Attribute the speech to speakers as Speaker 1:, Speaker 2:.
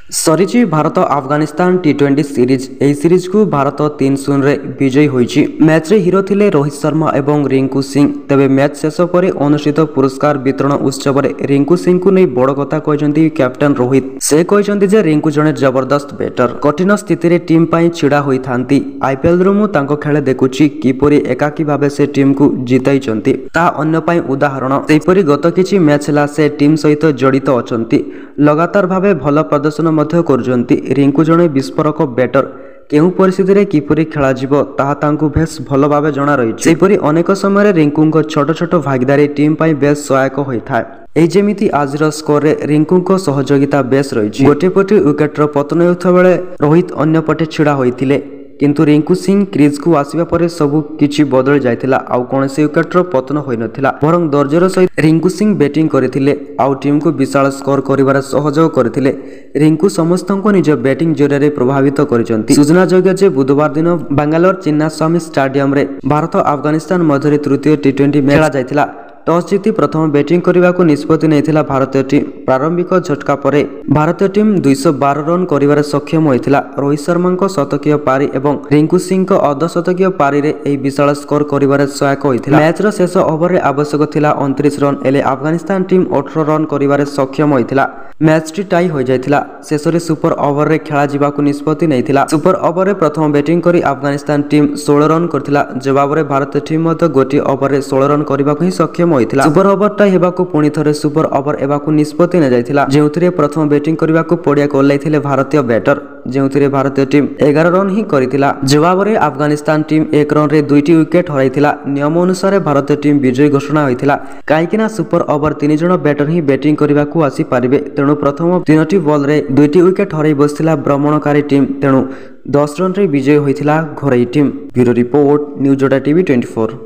Speaker 1: सरी भारत अफगानिस्तान टी20 सीरीज यह सीरीज को भारत 3-0 रे विजयी होईची। मैच रे हिरो थिले रोहित शर्मा एवं रिंकू सिंह। तेबे मैच शेष पर अनुष्ठित पुरस्कार वितरण उत्सव रे रिंकू सिंह को नहीं बड़ कथा कहते कैप्टेन रोहित। से कहते जे रिंकू जड़े जबरदस्त बैटर, कठिन स्थिति रे टीम पाई छिड़ा होई थांती। आईपीएल रु मु तांको खेल देखुची किपरि एकाकी भाबे से टीम को जिताइचंती ता अन्य पाई उदाहरण। सेपरि गत किछि मैच ला से टीम सहित जड़ित अछंती, लगातार भाबे भल प्रदर्शन मध्य करुचंती। रिंकू जड़े विस्फोरक बैटर, केउ परिस्थिति रे किपरि खेला जिवो ताहा तांकु बेस भल भाबे जणा रहिछि। सेपरि अनेक समय रिंकूंको छोट छोट भागीदारी टीम पाई बेस सहायक होइथाय। एई जेमिति आजिर स्कोर रे रिंकूंको सहयोगिता बेस रहिछि। गोटे पटे विकेट रो पतन हेउथा बेले रोहित अन्य पटे छिड़ा होइथिले, किंतु रिंकू सिंह क्रीज को आसिबा परे सबु किछि बदल जायतिला। आउ कोनसे विकेट रो पतन होई नथिला, बरं दर्जर सहित रिंकू सिंह बैटिंग करथिले आउ टीम को विशाल स्कोर करिवार सहयोग करथिले। रिंकू समस्तको निज बैटिंग जरिया प्रभावित करिसंती। सूचना योग्य जे बुधवार दिन बेंगालोर चिन्नास्वामी स्टेडियम रे भारत अफगानिस्तान मध्य तृतीय टी20 मैच खेला जायतिला। टॉस जीति प्रथम बैटिंग करने को निष्पत्ति नहीं भारतीय टीम। प्रारंभिक झटका पर भारतीय टीम 212 रन कर सक्षम होता। रोहित शर्मा शतकीय पारी और रिंकू सिंह अर्धशतकीय पारी रे एक विशाल स्कोर कर सहायक होता। मैच रो शेष ओवर रे आवश्यक थिला 29 रन, एले अफगानिस्तान टीम 18 रन कर सक्षम होता। मैच टी टाई हो जाइथिला। शेष रे सुपर ओवर रे खेला जिबाकु निष्पत्ति नैथिला। सुपर ओवर रे प्रथम बैटिंग करी अफगानिस्तान टीम 16 रन करथिला। जवाब रे भारतीय टीम मध्य गोटी ओवर रे 16 रन करबाकु ही सक्षम होइथिला। सुपर ओवर टाई हेबाकु पुणी थरे सुपर ओवर एबाकु निष्पत्ति न जाइथिला, जेउथिरे प्रथम बैटिंग करबाकु पडिया कोल्लाइथिले भारतीय बैटर, जेउथिरे भारतीय टीम 11 रन ही करिथिला। जवाब रे अफगानिस्तान टीम 1 रन रे 2टी विकेट हराइथिला। नियम अनुसार भारतीय टीम विजयी घोषणा होइथिला, काईकिना सुपर ओवर 3 जण बैटर ही बैटिंग करबाकु आसी पारिबे। तेणु प्रथम 3टी बॉल रे 2टी विकेट हराई बसिथिला भ्रमणकारी टीम। तेणु 10 रन रे विजयी होइथिला Ghorai team. Bureau report, news ओडा टीवी 24।